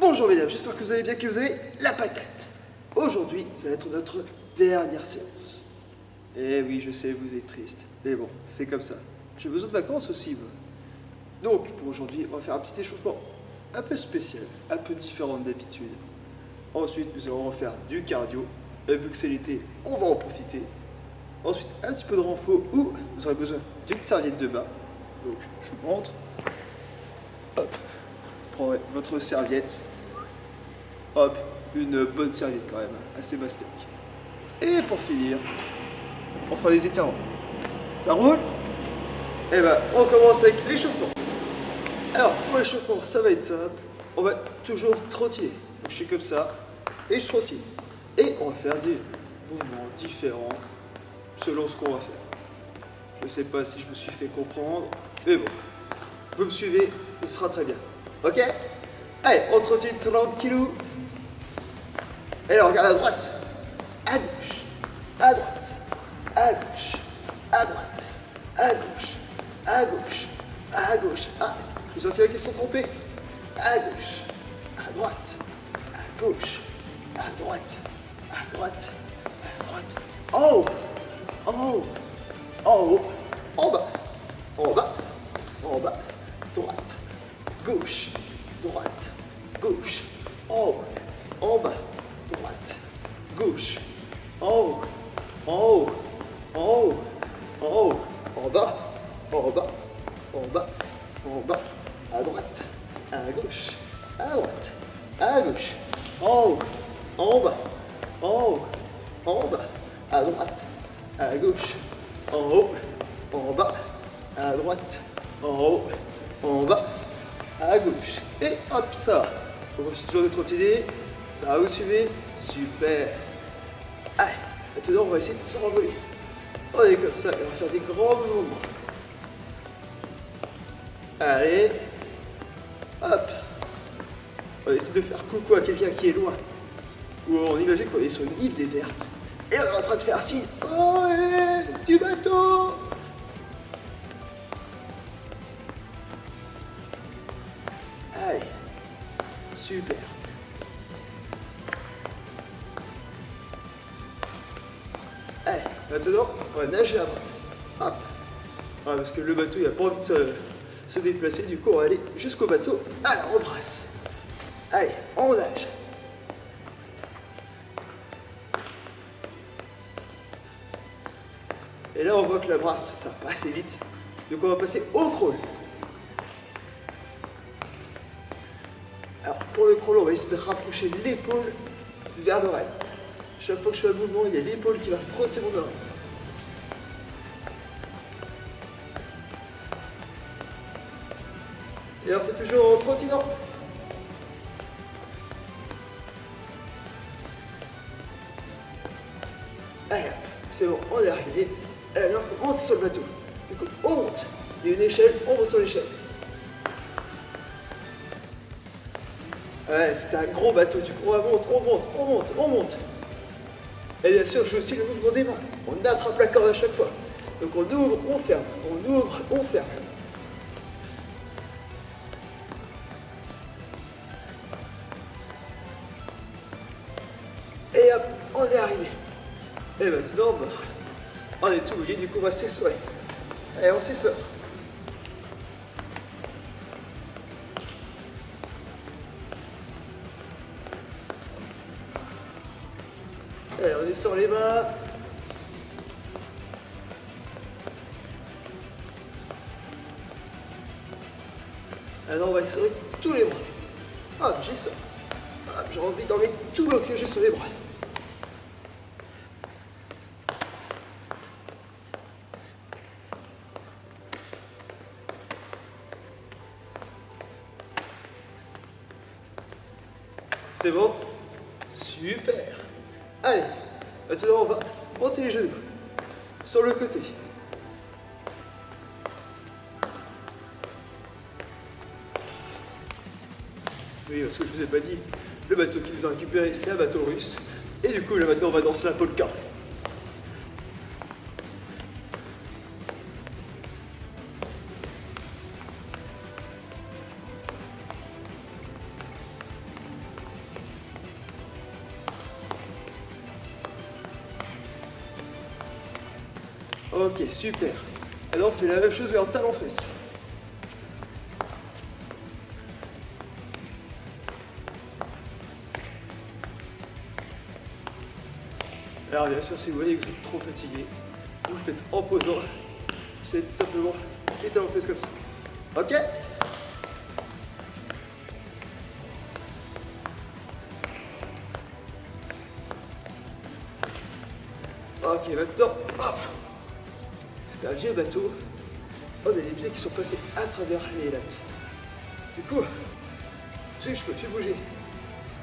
Bonjour mesdames, j'espère que vous allez bien, que vous avez la patate. Aujourd'hui, ça va être notre dernière séance. Eh oui, je sais, vous êtes triste, mais bon, c'est comme ça. J'ai besoin de vacances aussi, moi. Donc, pour aujourd'hui, on va faire un petit échauffement un peu spécial, un peu différent d'habitude. Ensuite, nous allons refaire du cardio. Et vu que c'est l'été, on va en profiter. Ensuite, un petit peu de renfort où vous aurez besoin d'une serviette de bain. Donc, je vous montre. Hop, prenez votre serviette. Hop, une bonne serviette quand même, assez bastique. Et pour finir, on fera des étirements. Ça roule? Eh ben, on commence avec l'échauffement. Alors, pour l'échauffement, ça va être simple. On va toujours trottiner. Donc, je suis comme ça, et je trottine. Et on va faire des mouvements différents selon ce qu'on va faire. Je ne sais pas si je me suis fait comprendre, mais bon, vous me suivez, ce sera très bien. Ok? Allez, on trottine tranquillou. Et là, on regarde à droite, à gauche, à droite, à gauche, à droite, à gauche, à gauche, à gauche. Ah, ils ont qu'il y en a qui se sont trompés. À gauche, à droite, à gauche, à droite, à droite, à droite. En haut, en haut, en haut, en bas, en bas, en bas, droite, gauche, droite, gauche, en haut, en bas, droite, gauche, en haut, en haut, en haut, en haut, en bas, en bas, en bas, en bas, à droite, à gauche, à droite, à gauche, en haut, en bas, en haut, en bas, à droite, à gauche, en haut, en bas, à droite, en haut, en bas, à gauche. Et hop ça. On va toujours de trottiner. Ça va, vous suivez? Super. Allez, maintenant on va essayer de s'envoler. On est comme ça et on va faire des grands mouvements. Allez. Hop. On va essayer de faire coucou à quelqu'un qui est loin. Ou on imagine qu'on est sur une île déserte. Et on est en train de faire signe. Oh, du bateau. Allez. Super. Allez, maintenant, on va nager à brasse. Hop. Ouais, parce que le bateau, il n'a pas envie de se déplacer. Du coup, on va aller jusqu'au bateau. Alors, on brasse. Allez, on nage. Et là, on voit que la brasse, ça va pas assez vite. Donc, on va passer au crawl. Alors, pour le crawl, on va essayer de rapprocher l'épaule vers l'oreille. Chaque fois que je fais un mouvement, il y a l'épaule qui va frotter mon oreille. Et on fait toujours en trottinant. Allez, c'est bon, on est arrivé. Alors, il faut monter sur le bateau. Du coup, on monte. Il y a une échelle, on monte sur l'échelle. Ouais, c'était un gros bateau. Du coup, on monte, on monte, on monte, on monte. Et bien sûr, je fais aussi le mouvement des mains. On attrape la corde à chaque fois. Donc on ouvre, on ferme. On ouvre, on ferme. Et hop, on est arrivé. Et maintenant, bah, on est tout mouillé, du coup on va s'essorer. Et on s'essore. Allez, on descend les mains. Alors on va essorer tous les bras. Hop, j'essore. Hop, j'ai envie d'enlever tout l'eau que j'ai sur les bras. C'est bon? Super! Allez, maintenant on va monter les genoux sur le côté. Oui, parce que je vous ai pas dit, le bateau qu'ils ont récupéré, c'est un bateau russe. Et du coup, là maintenant, on va danser la polka. Ok, super. Alors on fait la même chose mais en talon fesse. Alors bien sûr, si vous voyez que vous êtes trop fatigué, vous le faites en posant. Vous faites simplement les talons fesses comme ça. Ok? Ok, maintenant, hop. C'est un vieux bateau. On a les pieds qui sont passés à travers les lattes. Du coup, je peux plus bouger.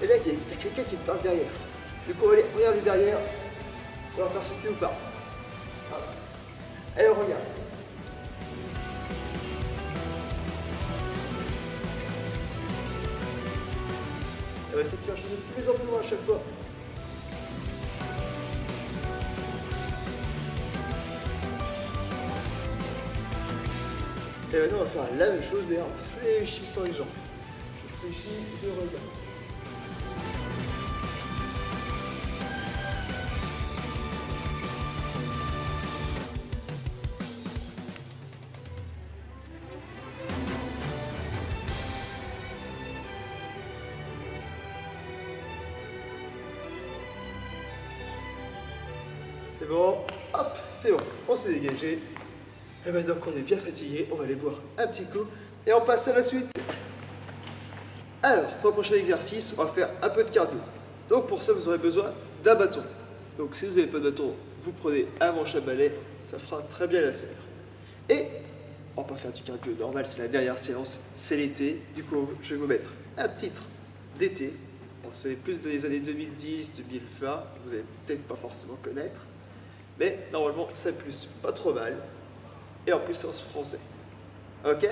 Et là, il y a quelqu'un qui me parle derrière. Du coup, on va aller regarder derrière. On va voir percepter ou pas. Voilà. Allez, on regarde. Elle va essayer de faire changer de plus en plus loin à chaque fois. Et maintenant, on va faire la même chose, mais en fléchissant les jambes. Je fléchis, je regarde. C'est bon, hop, c'est bon, on s'est dégagé. Et maintenant qu'on est bien fatigué, on va aller boire un petit coup et on passe à la suite. Alors, pour le prochain exercice, on va faire un peu de cardio. Donc pour ça, vous aurez besoin d'un bâton. Donc si vous n'avez pas de bâton, vous prenez un manche à balai, ça fera très bien l'affaire. Et on va pas faire du cardio normal, c'est la dernière séance, c'est l'été. Du coup, je vais vous mettre un titre d'été. Bon, c'est plus des années 2010, 2020, vous n'allez peut-être pas forcément connaître. Mais normalement, ça plus pas trop mal. Et en plus, c'est en français. Ok?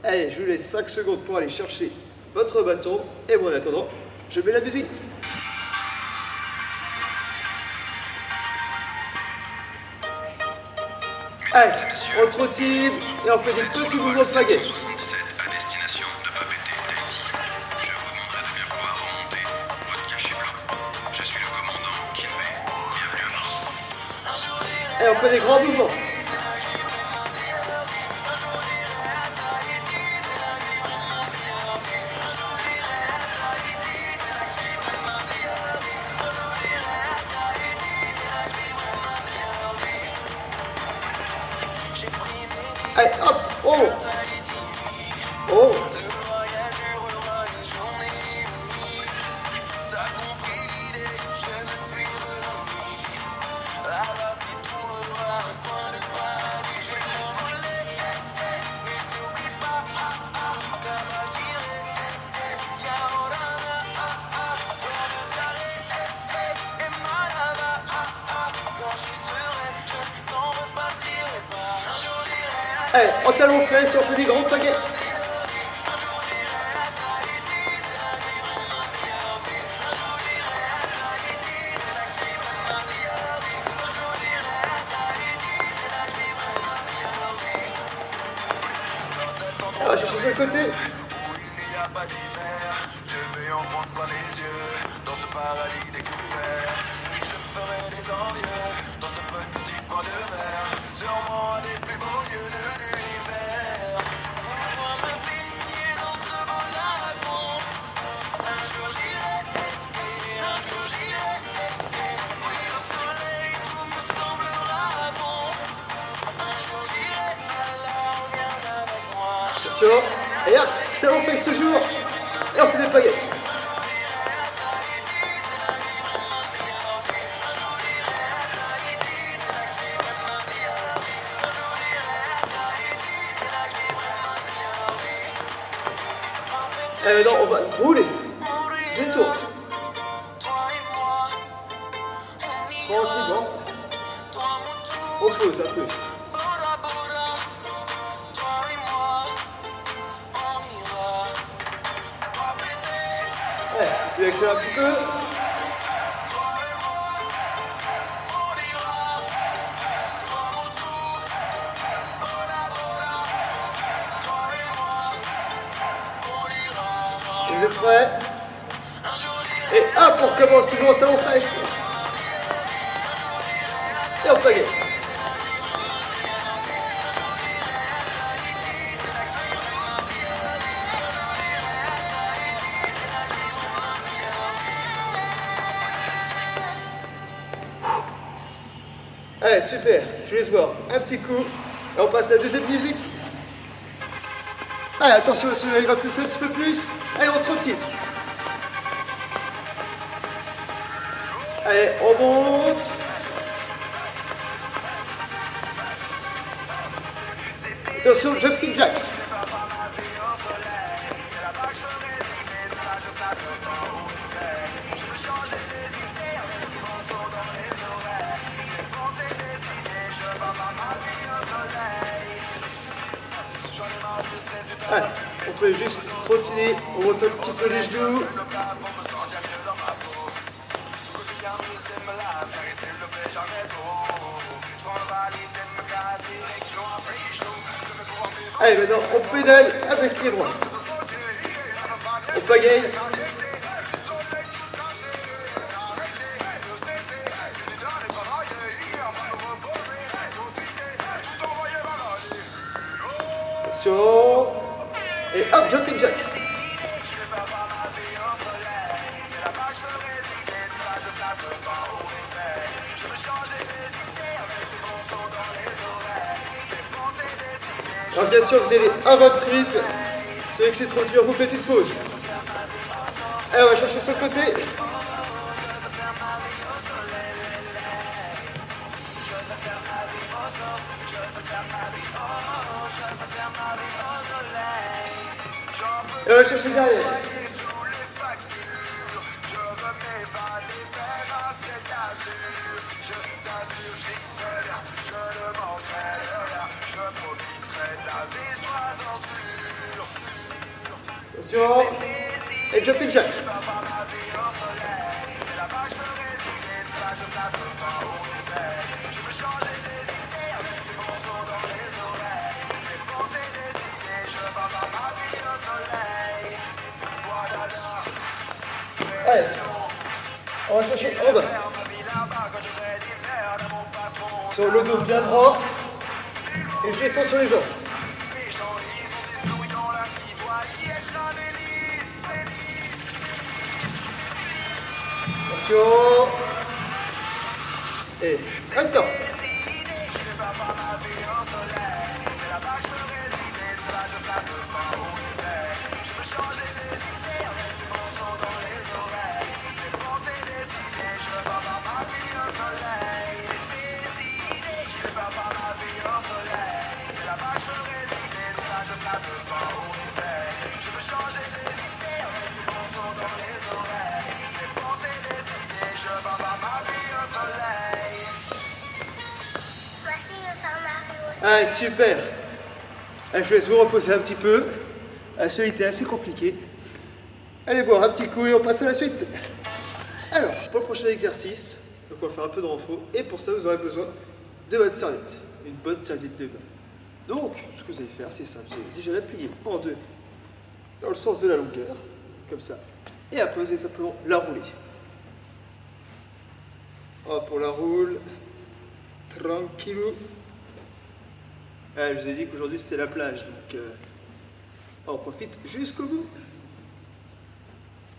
Allez, je vous laisse 5 secondes pour aller chercher votre bâton. Et moi, en attendant, je mets la musique. Allez, on trottine et on fait des petits mouvements de pagaie. Et on fait des grands mouvements. Allez, hop, on monte. On monte. Allez, en talon fesse, on fait des grands pagaies. Ah, je suis de côté. Je vais en prendre plein les yeux dans ce paradis découvert. Je ferai des envieux dans ce petit coin de verre. Sûrement un des plus beaux lieux de l'univers. Pouvoir me baigner dans ce beau lagon. Un jour j'irai, un jour j'irai. Oui, au soleil tout me semblera bon. Un jour j'irai, alors viens avec moi. Attention, et hop, ça on fait ce jour. Et on fait des paillettes. Et maintenant on va rouler. Détour. Tranquillement. On pose un peu. Ouais, c'est accélère un petit peu. Vous êtes prêts? Et hop, on recommence toujours en talon fesse. Et on pagaie. Allez, super, je laisse boire un petit coup. Et on passe à la deuxième musique. Allez, attention, le soleil va pousser un petit peu plus. Allez, on trottine. Allez, on monte. Attention, jumping jack. Allez, on peut juste trottiner, on monte un petit peu les genoux. Allez, maintenant on pédale avec les bras. On pagaille. Attention. Et hop, jumping jack. Alors bien sûr, vous allez à votre rythme. Si que c'est trop dur, vous faites une pause. Allez, on va chercher son côté. Et on va chercher derrière. Attention. Et jumping jack. Allez, on va chercher en bas. Sur le dos bien droit. Et je descends sur les jambes. Attention. Et maintenant. Ah, super. Je vous laisse vous reposer un petit peu. Celui était assez compliqué. Allez boire un petit coup et on passe à la suite. Alors, pour le prochain exercice, donc on va faire un peu de renfort. Et pour ça, vous aurez besoin de votre serviette. Une bonne serviette de bain. Donc, ce que vous allez faire, c'est simple. Vous allez déjà la plier en deux dans le sens de la longueur, comme ça. Et après, vous allez simplement la rouler. Hop, on la roule. Tranquillou. Je vous ai dit qu'aujourd'hui c'était la plage, donc on profite jusqu'au bout.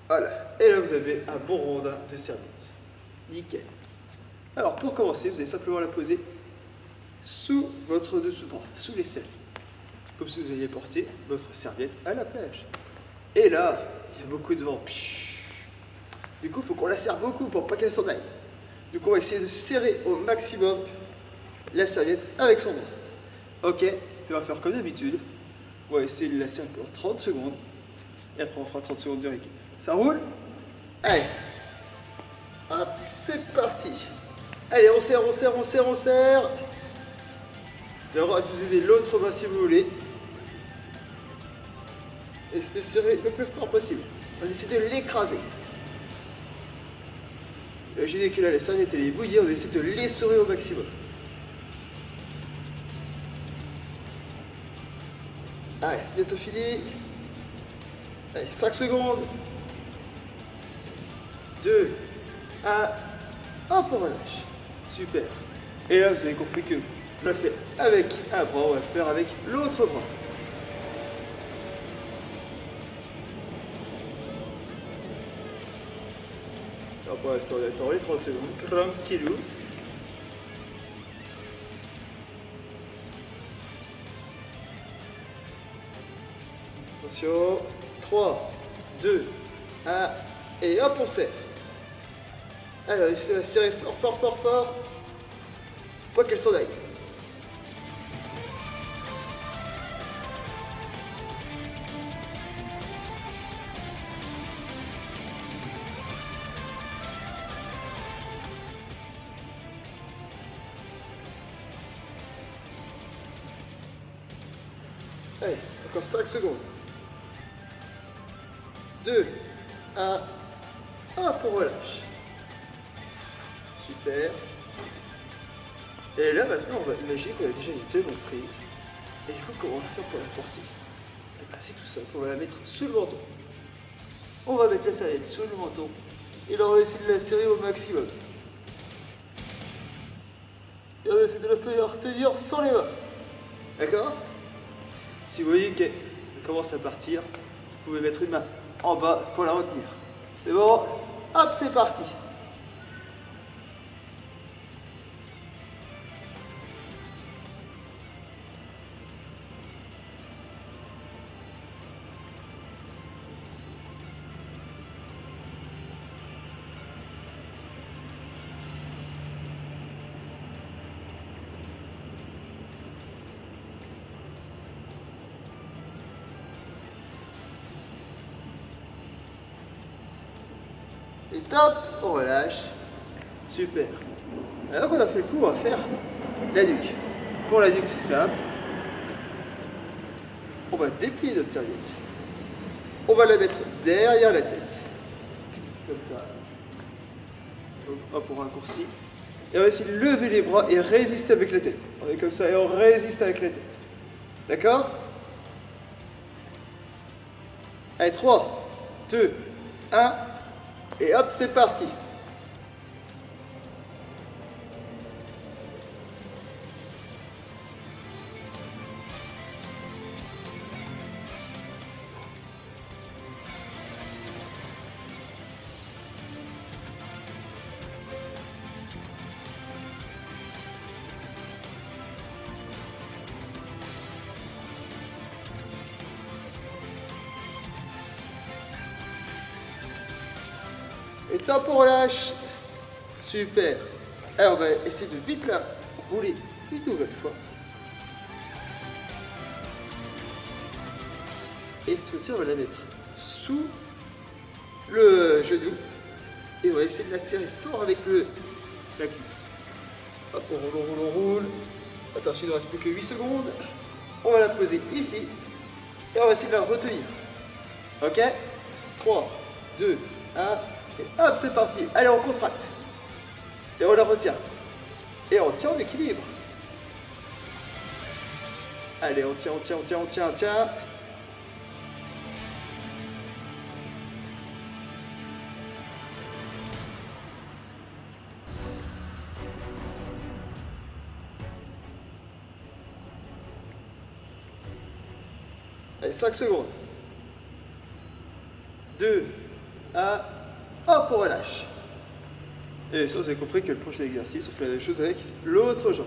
Voilà, et là vous avez un bon rondin de serviette. Nickel. Alors pour commencer, vous allez simplement la poser sous votre dessous-bras, sous l'aisselle. Comme si vous alliez porter votre serviette à la plage. Et là, il y a beaucoup de vent. Du coup, il faut qu'on la serre beaucoup pour pas qu'elle s'en aille. Donc on va essayer de serrer au maximum la serviette avec son bras. Ok, on va faire comme d'habitude. On va essayer de la serrer pour 30 secondes. Et après on fera 30 secondes de récup. Ça roule? Allez. Hop, c'est parti. Allez, on serre, on serre, on serre, on serre. Vous avez le droit de vous aider l'autre bras si vous voulez. Et c'est de serrer le plus fort possible. On va essayer de l'écraser. Imaginez que là, la serviette elle est bouillie, on essaie de l'essorer au maximum. Allez, c'est bientôt fini. Allez, 5 secondes. 2, 1. Hop, on relâche. Super. Et là, vous avez compris que on l'a fait avec un bras, on va le faire avec l'autre bras. Alors pour l'instant, on attend les 30 secondes. Tranquillou. Attention. 3, 2, 1. Et hop, on serre. Alors, il va se tirer fort, fort, fort, fort. Faut pas qu'elle s'en aille. Allez, encore 5 secondes. 2, 1, hop, on relâche. Super. Et là, maintenant, on va imaginer qu'on a déjà une deuxième prise. Et du coup, comment on va faire pour la porter? Eh ben, c'est tout simple, on va la mettre sous le menton. On va mettre la serviette sous le menton. Et on va essayer de la serrer au maximum. Et on va essayer de la faire tenir sans les mains. D'accord? Si vous voyez qu'elle commence à partir, vous pouvez mettre une main en bas pour la retenir. C'est bon? Hop, c'est parti. Et top, on relâche. Super. Alors qu'on a fait le coup, on va faire la nuque. Pour la nuque, c'est simple. On va déplier notre serviette. On va la mettre derrière la tête. Comme ça. Hop, on raccourcit. Et on va essayer de lever les bras et résister avec la tête. On est comme ça et on résiste avec la tête. D'accord? Allez, 3, 2, 1. Et hop, c'est parti. Et top, on relâche. Super. Alors, on va essayer de vite la rouler une nouvelle fois. Et cette fois-ci, on va la mettre sous le genou. Et on va essayer de la serrer fort avec la cuisse. Hop, on roule, on roule, on roule. Attention, il ne reste plus que 8 secondes. On va la poser ici. Et on va essayer de la retenir. Ok? 3, 2, 1. Et hop, c'est parti. Allez, on contracte. Et on la retient. Et on tient en équilibre. Allez, on tient, on tient, on tient, on tient, on tient. Allez, 5 secondes. 2, 1. Hop, on relâche. Et ça, vous avez compris que le prochain exercice, on fait la même chose avec l'autre jambe.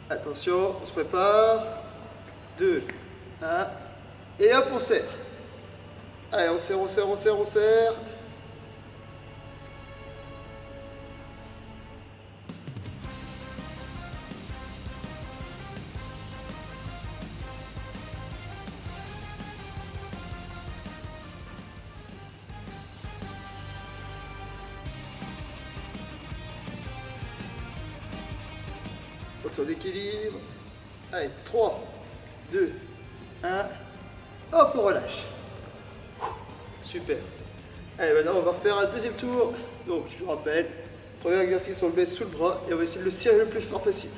Attention, on se prépare. 2, 1. Et hop, on serre. Allez, on serre, on serre, on serre, on serre. Faut d'équilibre. Allez, 3, 2, 1. Hop, on relâche. Super. Allez, maintenant on va refaire un deuxième tour. Donc, je vous rappelle, premier exercice, on le met sous le bras et on va essayer de le serrer le plus fort possible.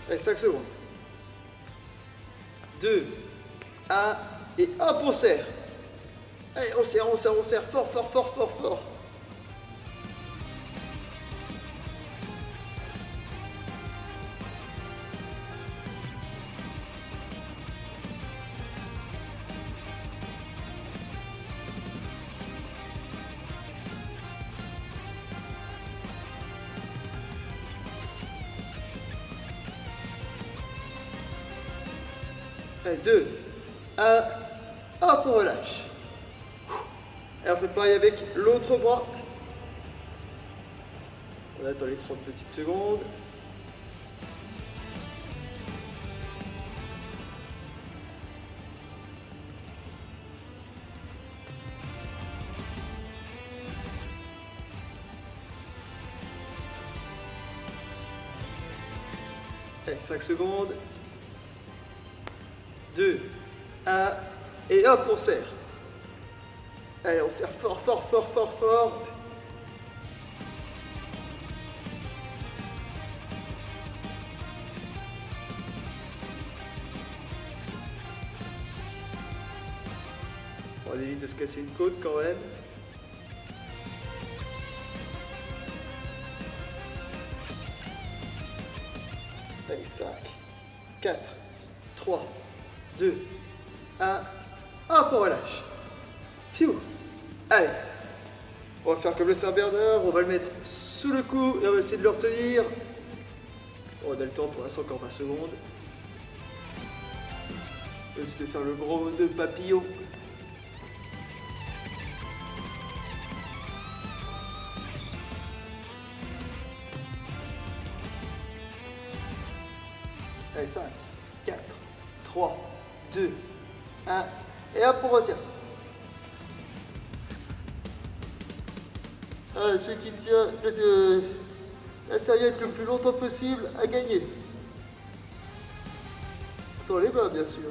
Allez, 5 secondes. 2, 1, et hop, on serre. Allez, on serre, on serre, on serre, fort, fort, fort, fort, fort. Allez, 2, 1, hop, on relâche. Et on fait pareil avec l'autre bras. On attend les 30 petites secondes. Allez, 5 secondes. 2, 1, et hop, on serre. Allez, on serre fort, fort, fort, fort, fort. On évite de se casser une côte quand même. Allez, 5, 4, 3, 2, 1, hop, on relâche. Pfiou. Allez, on va faire comme le Saint-Bernard, on va le mettre sous le cou et on va essayer de le retenir. On a le temps pour l'instant, encore 20 secondes. On va essayer de faire le gros nœud papillon. Allez, 5, 4, 3, 2, 1, et hop, on retient. Celui qui tient la serviette le plus longtemps possible a gagné. Sans les mains, bien sûr.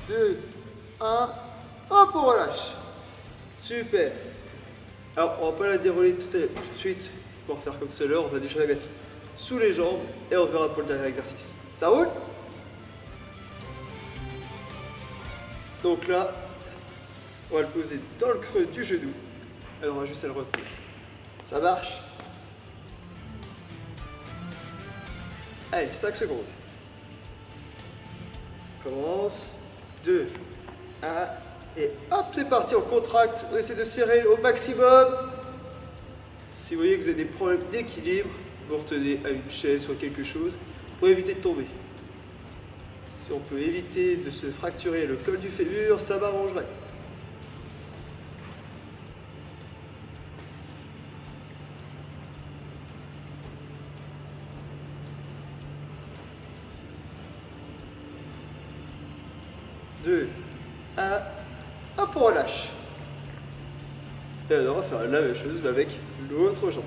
Deux, un, hop, on relâche. Super. Alors, on va pas la dérouler tout de suite pour faire comme cela. On va déjà la mettre sous les jambes et on verra pour le dernier exercice. Ça roule? Donc là, on va le poser dans le creux du genou et on va juste le retenir. Ça marche? Allez, 5 secondes. On commence. 2, 1, et hop, c'est parti, on contracte, on essaie de serrer au maximum. Si vous voyez que vous avez des problèmes d'équilibre, vous retenez à une chaise ou à quelque chose pour éviter de tomber. Si on peut éviter de se fracturer le col du fémur, ça m'arrangerait. Deux, un, hop, on relâche. Et alors, on va faire la même chose mais avec l'autre jambe.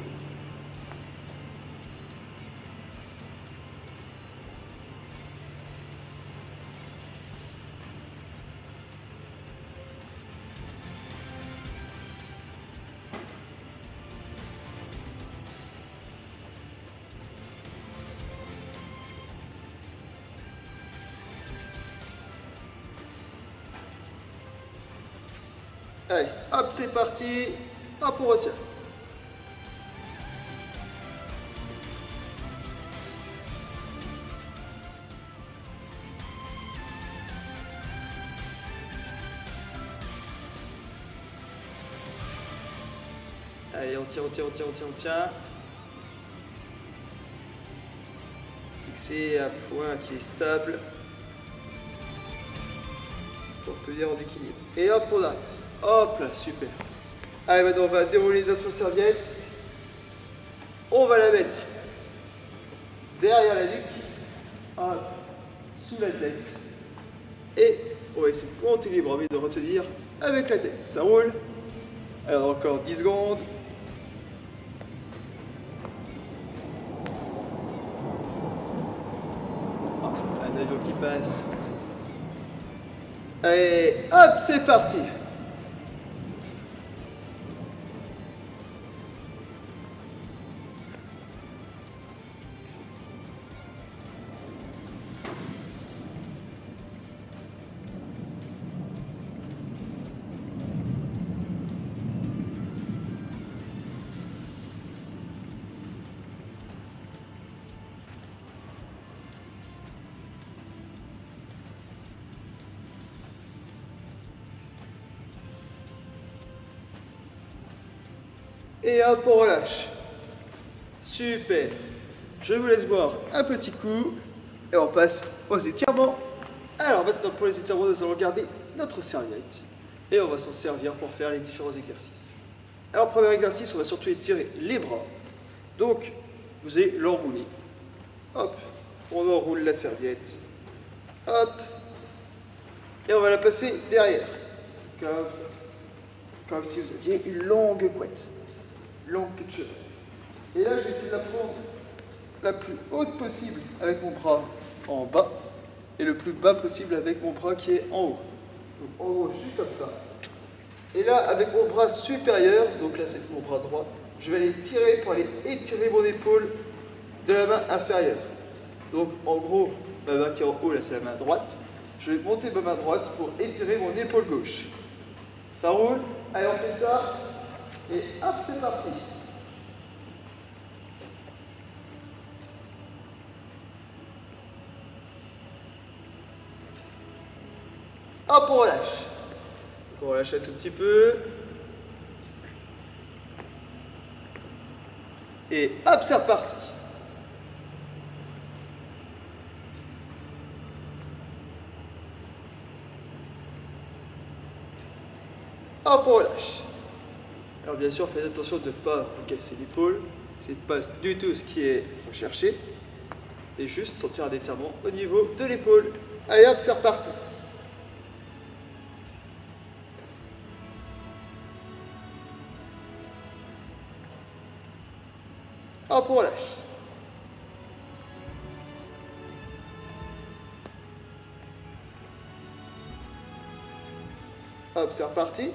Allez, hop, c'est parti. Hop, on retient. Allez, on tient, on tient, on tient, on tient, on tient. Fixer un point qui est stable pour tenir en équilibre. Et hop, on arrête. Hop là, super. Allez, maintenant on va dérouler notre serviette. On va la mettre derrière la nuque, hop, sous la tête. Et on va essayer de monter les bras, mais de retenir avec la tête. Ça roule. Alors encore 10 secondes. Un avion qui passe. Allez, hop, c'est parti. Et hop, on relâche. Super. Je vous laisse boire un petit coup et on passe aux étirements. Alors maintenant, pour les étirements, nous allons garder notre serviette et on va s'en servir pour faire les différents exercices. Alors, premier exercice, on va surtout étirer les bras. Donc, vous allez l'enrouler. Hop, on enroule la serviette. Hop, et on va la passer derrière. Comme ça. Comme si vous aviez une longue couette. Longue queue de cheval. Et là, je vais essayer de la prendre la plus haute possible avec mon bras en bas et le plus bas possible avec mon bras qui est en haut. Donc en gros, juste comme ça. Et là, avec mon bras supérieur, donc là c'est mon bras droit, je vais aller tirer pour aller étirer mon épaule de la main inférieure. Donc en gros, ma main qui est en haut, là c'est la main droite. Je vais monter ma main droite pour étirer mon épaule gauche. Ça roule? Allez, on fait ça. Et hop, c'est parti. Hop, on relâche. Donc on relâche un tout petit peu. Et hop, c'est reparti. Hop, on relâche. Alors bien sûr, faites attention de ne pas vous casser l'épaule. C'est pas du tout ce qui est recherché. Et juste sentir un étirement au niveau de l'épaule. Allez hop, c'est reparti. Hop, on relâche. Hop, c'est reparti.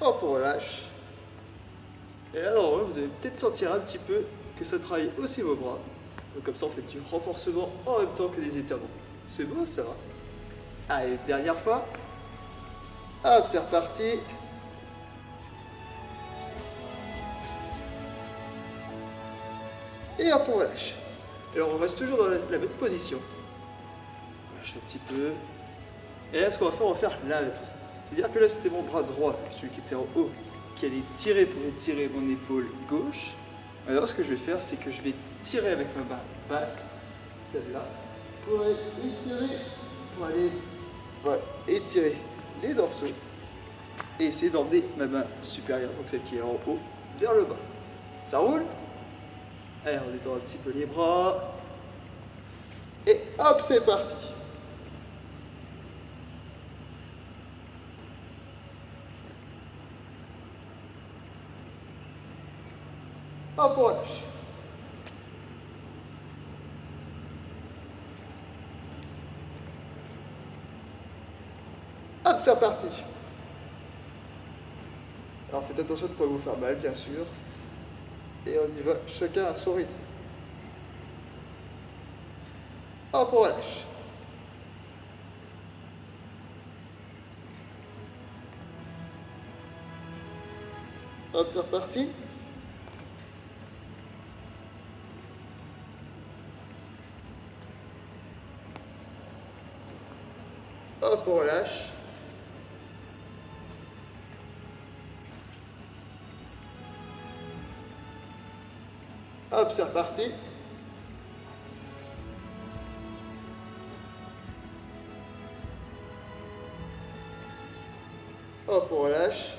Hop, on relâche. Et là, normalement, vous devez peut-être sentir un petit peu que ça travaille aussi vos bras. Donc comme ça, on fait du renforcement en même temps que des étirements. C'est beau, ça va. Allez, dernière fois. Hop, c'est reparti. Et hop, on relâche. Alors, on reste toujours dans la même position. On relâche un petit peu. Et là, ce qu'on va faire, on va faire l'inverse. C'est-à-dire que là, c'était mon bras droit, celui qui était en haut, qui allait tirer pour étirer mon épaule gauche. Alors, ce que je vais faire, c'est que je vais tirer avec ma main basse, celle-là, pour aller étirer, voilà, étirer les dorsaux et essayer d'emmener ma main supérieure, donc celle qui est en haut, vers le bas. Ça roule? Allez, on détend un petit peu les bras. Et hop, c'est parti. Hop, on relâche. Hop, c'est reparti. Alors faites attention de ne pas vous faire mal, bien sûr. Et on y va, chacun à son rythme. Hop, on relâche. Hop, c'est reparti. Hop, on relâche. Hop, c'est reparti. Hop, on relâche.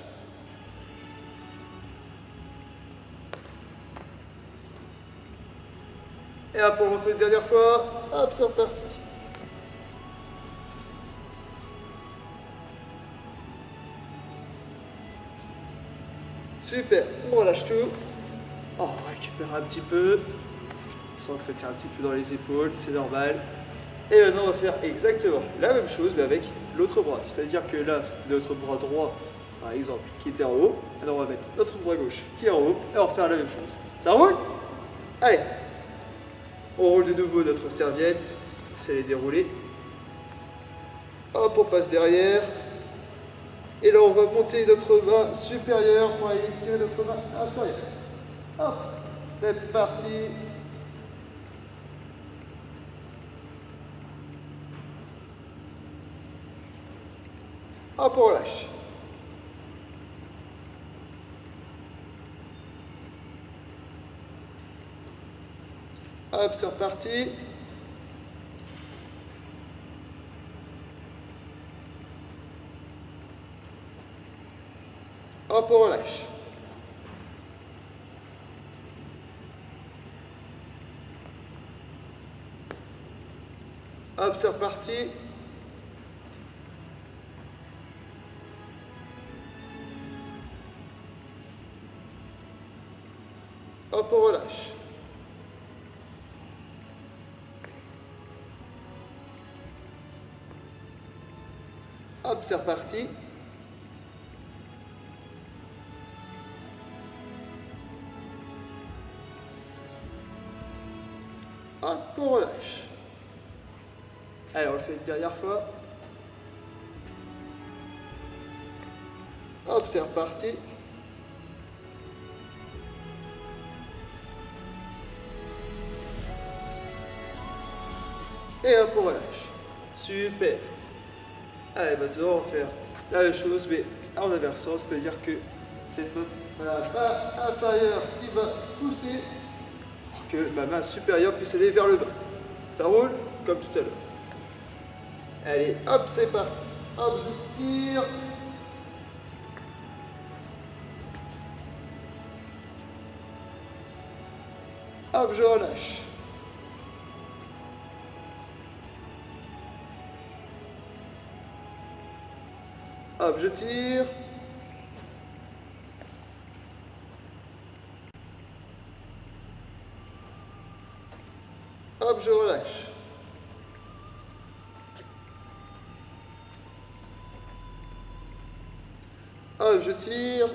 Et hop, on refait une dernière fois. Hop, c'est reparti. Super, on relâche tout. Oh, on récupère un petit peu. On sent que ça tire un petit peu dans les épaules, c'est normal. Et maintenant, on va faire exactement la même chose, mais avec l'autre bras. C'est-à-dire que là, c'était notre bras droit, par exemple, qui était en haut. Alors, on va mettre notre bras gauche qui est en haut, et on va refaire la même chose. Ça roule? Allez! On roule de nouveau notre serviette, c'est les dérouler. Hop, on passe derrière. Et là, on va monter notre main supérieure pour aller tirer notre main inférieure. Hop, c'est parti. Hop, on relâche. Hop, c'est reparti. Hop, on relâche. Hop, c'est reparti. Hop, on relâche. Hop, c'est reparti. Hop, on relâche. Allez, on le fait une dernière fois. Hop, c'est reparti. Et hop, on relâche. Super. Allez, maintenant, on va faire la même chose, mais en inversant, c'est-à-dire que cette main inférieure qui va pousser pour que ma main supérieure puisse aller vers le bas. Ça roule comme tout à l'heure. Allez, hop, c'est parti. Hop, je tire. Hop, je relâche. Hop, je tire. Hop, je relâche. Hop, je tire.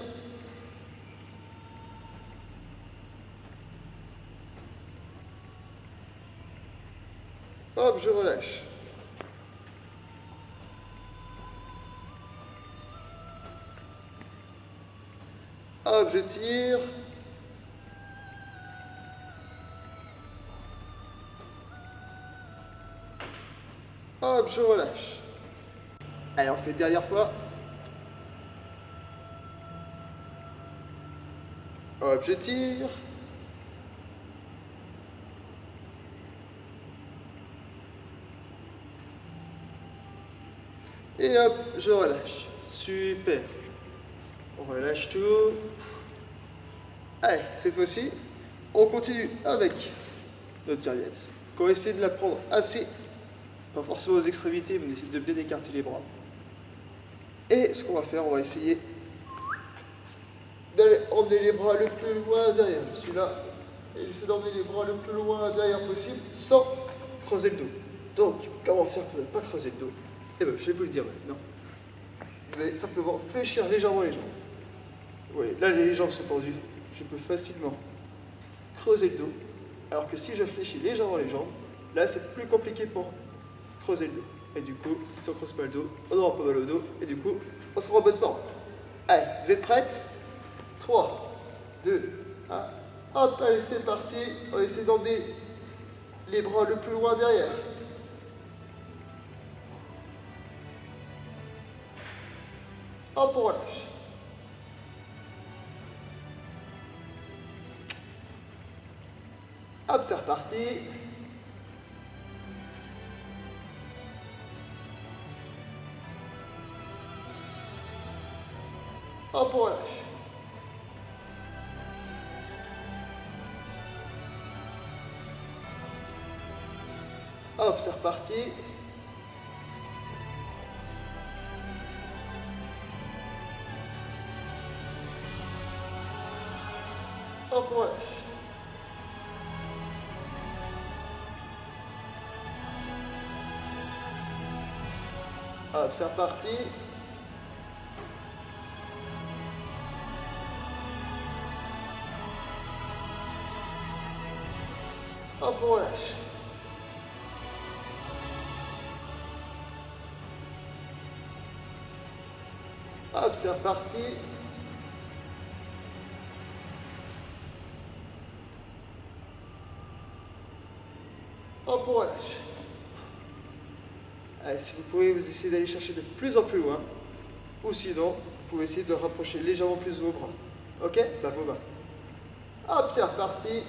Hop, je relâche. Hop, je tire. Hop, je relâche. Allez, on fait une dernière fois. Hop, je tire. Et hop, je relâche. Super. On relâche tout. Allez, cette fois-ci, on continue avec notre serviette. On va essayer de la prendre assez, pas forcément aux extrémités, mais on essaie de bien écarter les bras. Et ce qu'on va faire, on va essayer d'aller emmener les bras le plus loin derrière. Celui-là, et j'essaie d'emmener les bras le plus loin derrière possible sans creuser le dos. Donc, comment faire pour ne pas creuser le dos? Eh bien, je vais vous le dire maintenant. Vous allez simplement fléchir légèrement les jambes. Oui, là, les jambes sont tendues. Je peux facilement creuser le dos. Alors que si je fléchis légèrement les jambes, là, c'est plus compliqué pour creuser le dos. Et du coup, si on ne creuse pas le dos, on aura pas mal au dos. Et du coup, on sera en bonne forme. Allez, vous êtes prêtes? 3, 2, 1. Hop, allez, c'est parti. On va essayer d'emmener les bras le plus loin derrière. Hop, on relâche. Hop, c'est reparti. Hop, on relâche. Hop, c'est reparti. Hop, on relâche. Hop, c'est reparti. Hop, on relâche. Hop, c'est reparti. Hop, on relâche. Allez, si vous pouvez, vous essayez d'aller chercher de plus en plus loin. Ou sinon, vous pouvez essayer de rapprocher légèrement plus vos bras. Ok? Bah, vos mains. Hop, c'est reparti.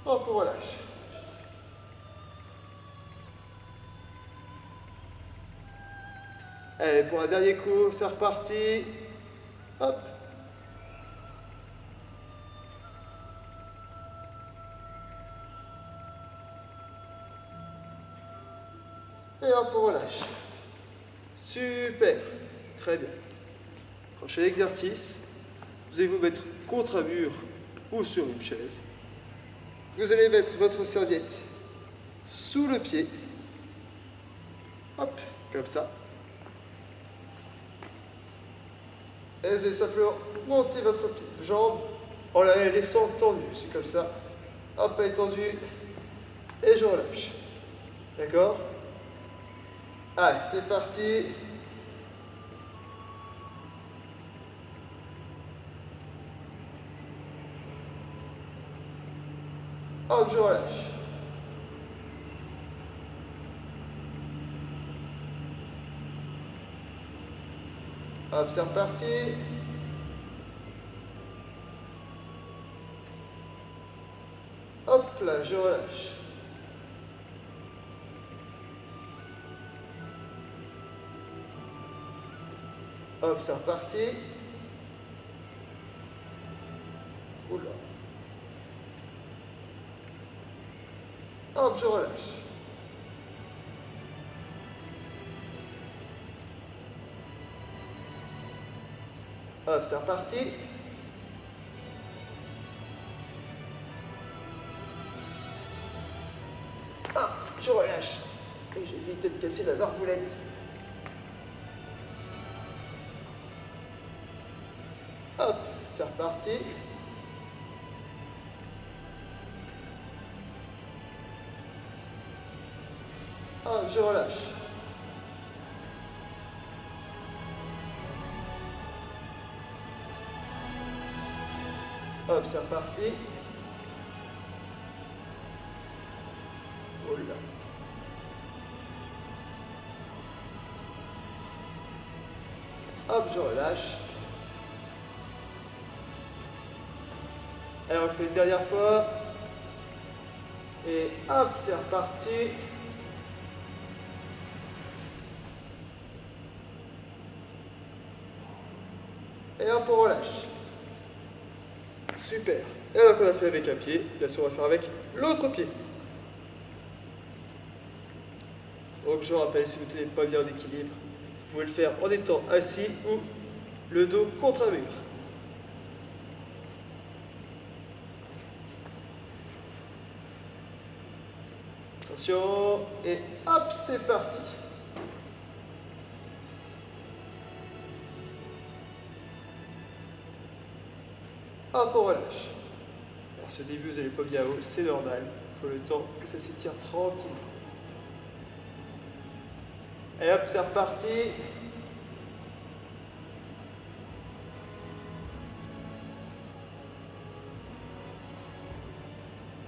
Hop, on relâche. Allez, pour un dernier coup, c'est reparti. Hop. Et hop, on relâche. Super. Très bien. Prochain exercice. Vous allez vous mettre contre un mur ou sur une chaise. Vous allez mettre votre serviette sous le pied. Hop, comme ça. Et vous allez simplement monter votre jambe en la laissant tendue. C'est comme ça. Hop, elle est tendue. Et je relâche. D'accord? Allez, c'est parti. Hop, je relâche. Hop, c'est reparti. Hop là, je relâche. Hop, c'est reparti. Oula. Hop, je relâche. Hop, c'est reparti. Ah, je relâche. Et j'évite de me casser la barboulette. Hop, c'est reparti. Hop, je relâche. Hop, c'est reparti. Oh là. Hop, je relâche. Allez, on le fait une dernière fois. Et hop, c'est reparti. Et hop, on relâche. Super. Et alors qu'on a fait avec un pied, bien sûr, on va faire avec l'autre pied. Donc, je rappelle, si vous ne tenez pas bien en équilibre, vous pouvez le faire en étant assis ou le dos contre un mur. Attention, et hop, c'est parti. Hop, on relâche. Alors, ce début, vous n'allez pas bien haut, c'est normal. Il faut le temps que ça s'étire tranquillement. Et hop, c'est reparti.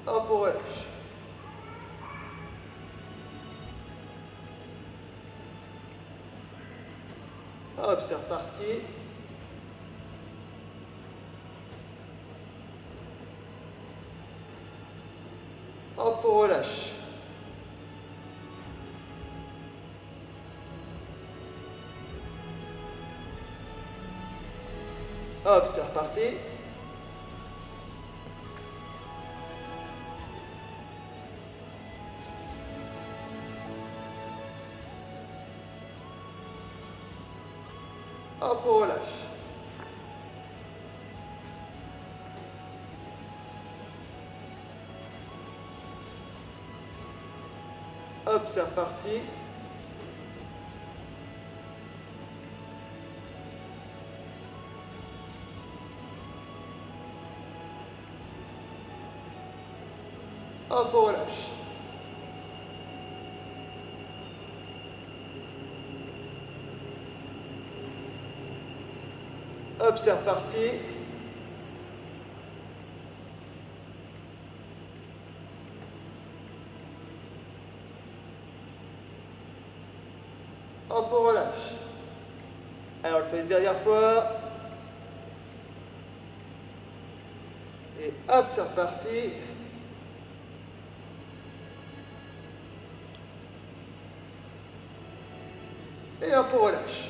Hop, on relâche. Hop, c'est reparti. Hop, on relâche. Hop, c'est reparti. Hop, on relâche. Hop, c'est reparti. Hop, on relâche. Hop, c'est reparti. Hop, on relâche. Alors, on le fait une dernière fois. Et hop, c'est reparti. Et hop, on relâche.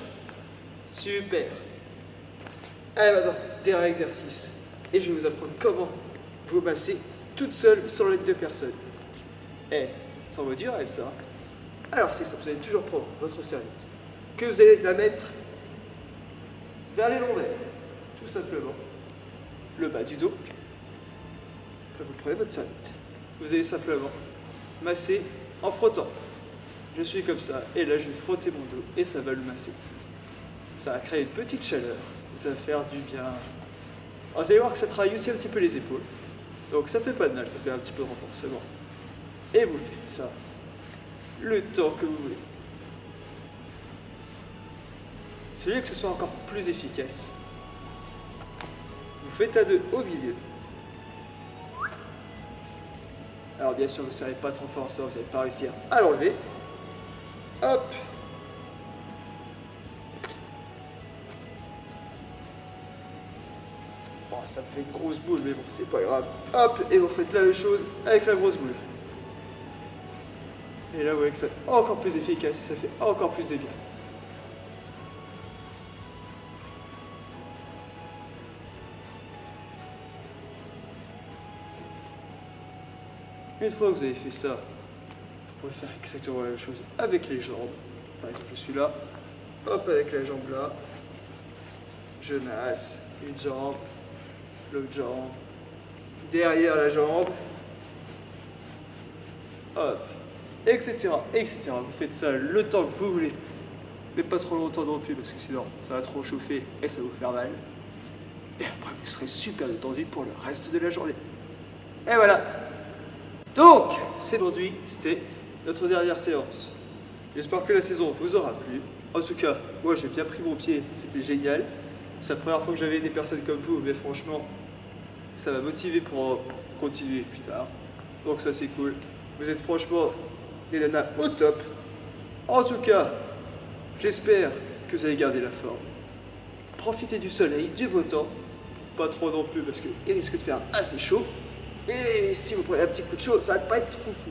Super. Allez, maintenant, dernier exercice. Et je vais vous apprendre comment vous masser toute seule sans l'aide de personne. Eh, ça va du rêve, ça. Alors, c'est ça, vous allez toujours prendre votre serviette, que vous allez la mettre vers les lombaires, tout simplement. Le bas du dos. Après, vous prenez votre serviette. Vous allez simplement masser en frottant. Je suis comme ça, et là, je vais frotter mon dos, et ça va le masser. Ça va créer une petite chaleur, et ça va faire du bien. Alors, vous allez voir que ça travaille aussi un petit peu les épaules. Donc, ça fait pas de mal, ça fait un petit peu de renforcement. Et vous faites ça le temps que vous voulez. Si vous voulez que ce soit encore plus efficace, vous faites à deux au milieu. Alors bien sûr, vous ne serrez pas trop fort ça, vous n'allez pas réussir à l'enlever. Hop. Bon, ça me fait une grosse boule, mais bon, c'est pas grave. Hop, et vous faites la même chose avec la grosse boule. Et là, vous voyez que c'est encore plus efficace et ça fait encore plus de bien. Une fois que vous avez fait ça, vous pouvez faire exactement la même chose avec les jambes. Par exemple, je suis là, hop, avec la jambe là, je masse une jambe, l'autre jambe, derrière la jambe, hop. Etc., etc. Vous faites ça le temps que vous voulez, mais pas trop longtemps non plus, parce que sinon ça va trop chauffer et ça va vous faire mal. Et après vous serez super détendu pour le reste de la journée. Et voilà. Donc, c'est aujourd'hui, c'était notre dernière séance. J'espère que la saison vous aura plu. En tout cas, moi j'ai bien pris mon pied, c'était génial. C'est la première fois que j'avais des personnes comme vous, mais franchement, ça m'a motivé pour continuer plus tard. Donc ça c'est cool. Vous êtes franchement des nanas au top. En tout cas, j'espère que vous allez garder la forme. Profitez du soleil, du beau temps. Pas trop non plus parce qu'il risque de faire assez chaud. Et si vous prenez un petit coup de chaud, ça va pas être foufou.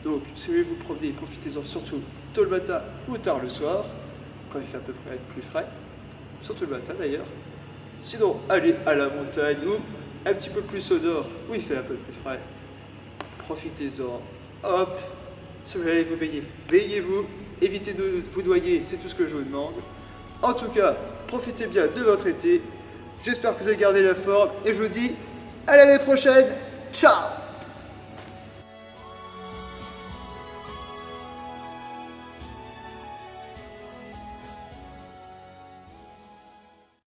Donc, si vous voulez vous promener, profitez-en surtout tôt le matin ou tard le soir, quand il fait à peu près plus frais. Surtout le matin d'ailleurs. Sinon, allez à la montagne ou un petit peu plus au nord où il fait un peu plus frais. Profitez-en. Hop. Si vous allez vous baigner, baignez-vous, évitez de vous noyer, c'est tout ce que je vous demande. En tout cas, profitez bien de votre été. J'espère que vous allez garder la forme et je vous dis à l'année prochaine. Ciao!